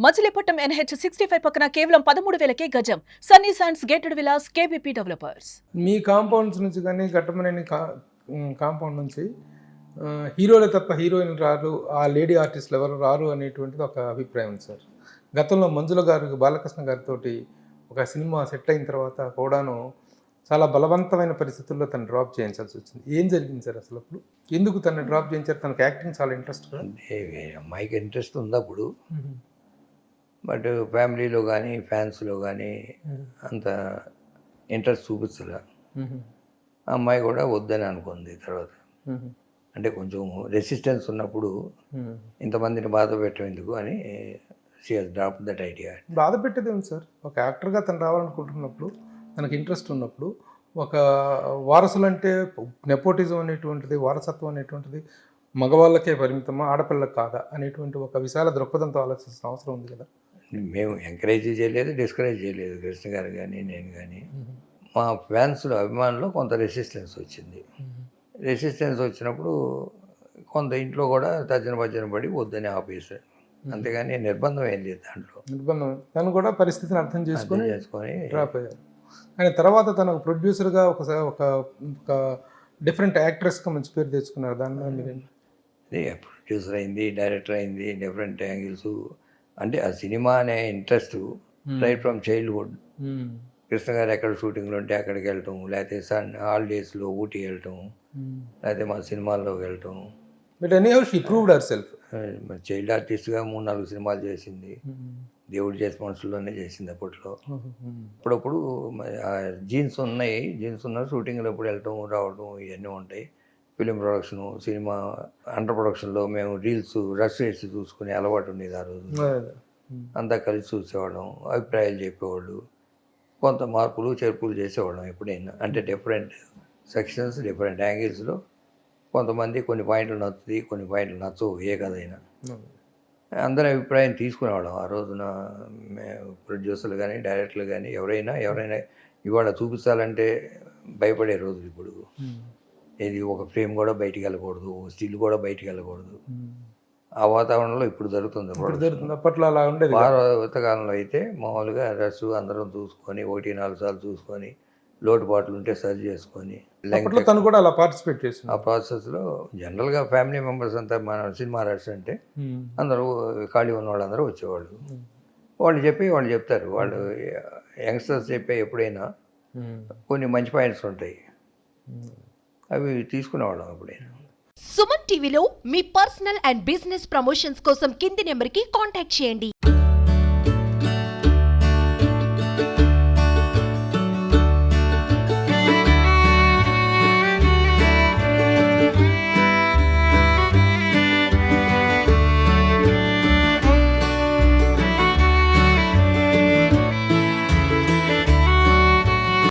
Machilipatnam NH 65 పక్కన కేవలం 13,000కే గజం. Sunny Sands gated villas KBP developers. మీ కాంపౌండ్స్ నుంచి కానీ ఘట్టమనేని కాంపౌండ్ నుంచి హీరోలే తప్ప హీరోయిన్ రారు, ఆ లేడీ ఆర్టిస్టులు ఎవరు రారు అనేటువంటిది ఒక అభిప్రాయం ఉంది సార్. గతంలో మంజుల గారు బాలకృష్ణ గారితో ఒక సినిమా సెట్ అయిన తర్వాత కూడాను చాలా బలవంతమైన పరిస్థితుల్లో తను డ్రాప్ చేయించాల్సి వచ్చింది. ఏం జరిగింది సార్ అసలు అప్పుడు? ఎందుకు తను డ్రాప్ చేయించారు? తనకు యాక్టింగ్ చాలా ఇంట్రెస్ట్ కదా. అమ్మాయికి ఇంట్రెస్ట్ ఉంది అప్పుడు, బట్ ఫ్యామిలీలో కానీ ఫ్యాన్స్లో కానీ అంత ఇంట్రెస్ట్ చూపించలే. అమ్మాయి కూడా వద్దని అనుకుంది తర్వాత. అంటే కొంచెం రెసిస్టెన్స్ ఉన్నప్పుడు ఇంతమందిని బాధ పెట్టడం ఎందుకు అని she has drop that idea. బాధ పెట్టేది ఉంది సార్. ఒక యాక్టర్గా తను రావాలనుకుంటున్నప్పుడు, తనకు ఇంట్రెస్ట్ ఉన్నప్పుడు, ఒక వారసులు అంటే నెపోటిజం అనేటువంటిది, వారసత్వం అనేటువంటిది మగవాళ్ళకే పరిమితమా, ఆడపిల్లకి కాదా అనేటువంటి ఒక విశాల దృక్పథంతో ఆలోచించిన అవసరం ఉంది కదా. మేము ఎంకరేజ్ చేయలేదు, డిస్కరేజ్ చేయలేదు. కృష్ణ గారు కానీ నేను కానీ. మా ఫ్యాన్స్లో అభిమానులు కొంత రెసిస్టెన్స్ వచ్చింది. రెసిస్టెన్స్ వచ్చినప్పుడు కొంత ఇంట్లో కూడా తర్జన భర్జన పడి వద్దని ఆపేసారు. అంతేగాని నిర్బంధం ఏం లేదు దాంట్లో. నిర్బంధం తను కూడా పరిస్థితిని అర్థం చేసుకొని డ్రాప్ అయ్యారు. కానీ తర్వాత తను ప్రొడ్యూసర్గా ఒక డిఫరెంట్ యాక్ట్రెస్గా మంచి పేరు తెచ్చుకున్నారు. దానిలో మీరు ప్రొడ్యూసర్ అయింది, డైరెక్టర్ అయింది, డిఫరెంట్ యాంగిల్స్. అంటే ఆ సినిమా అనే interest right from childhood. Krishna గారు ఎక్కడ షూటింగ్లో ఉంటే అక్కడికి వెళ్ళటం, లేకపోతే హాలిడేస్లో ఊటీ వెళ్ళటం, లేకపోతే మా సినిమాల్లోకి వెళ్ళటం. But anyhow she proved her self. Child ఆర్టిస్ట్గా 3-4 సినిమాలు చేసింది. దేవుడు చేసే మనుషుల్లోనే చేసింది అప్పట్లో. అప్పుడప్పుడు జీన్స్ ఉన్న షూటింగ్లో ఎప్పుడు వెళ్ళటం రావడం ఇవన్నీ ఉంటాయి. ఫిలిం ప్రొడక్షను, సినిమా అండర్ ప్రొడక్షన్లో మేము రీల్స్ రష్ చేసి చూసుకునే అలవాటు ఉండేది ఆ రోజు. అంతా కలిసి చూసేవాళ్ళం, అభిప్రాయాలు చెప్పేవాళ్ళు, కొంత మార్పులు చేర్పులు చేసేవాళ్ళం ఎప్పుడైనా. అంటే డిఫరెంట్ సెక్షన్స్, డిఫరెంట్ యాంగిల్స్లో కొంతమంది కొన్ని పాయింట్లు నచ్చుతుంది, కొన్ని పాయింట్లు నచ్చవు ఏ కథైనా. అందరి అభిప్రాయం తీసుకునేవాళ్ళం ఆ రోజున. ప్రొడ్యూసర్లు కానీ డైరెక్టర్లు కానీ ఎవరైనా ఇవాళ చూపించాలంటే భయపడే రోజులు ఇప్పుడు. ఇది ఒక ఫ్రేమ్ కూడా బయటికి వెళ్ళకూడదు, స్టిల్ కూడా బయటికి వెళ్ళకూడదు. ఆ వాతావరణంలో ఇప్పుడు జరుగుతుంది. అప్పట్లో అలా ఉండేది. పాతకాలంలో అయితే మామూలుగా రష్ అందరం చూసుకొని 1-4 సార్లు చూసుకొని లోటుపాట్లు ఉంటే సరి చేసుకొని తను కూడా అలా పార్టిసిపేట్ చేసి ఆ ప్రాసెస్లో జనరల్గా ఫ్యామిలీ మెంబర్స్ అంతా మన సినిమా రష్ అంటే అందరూ ఖాళీ ఉన్న వాళ్ళందరూ వచ్చేవాళ్ళు. వాళ్ళు చెప్తారు. వాళ్ళు యంగ్స్టర్స్ చెప్పే ఎప్పుడైనా కొన్ని మంచి పాయింట్స్ ఉంటాయి, అవి తీసుకునేవాళ్ళం ఎప్పుడైనా. సుమన్ టీవీలో మీ పర్సనల్ అండ్ బిజినెస్ ప్రమోషన్స్ కోసం కింది నెంబర్కి కాంటాక్ట్ చేయండి.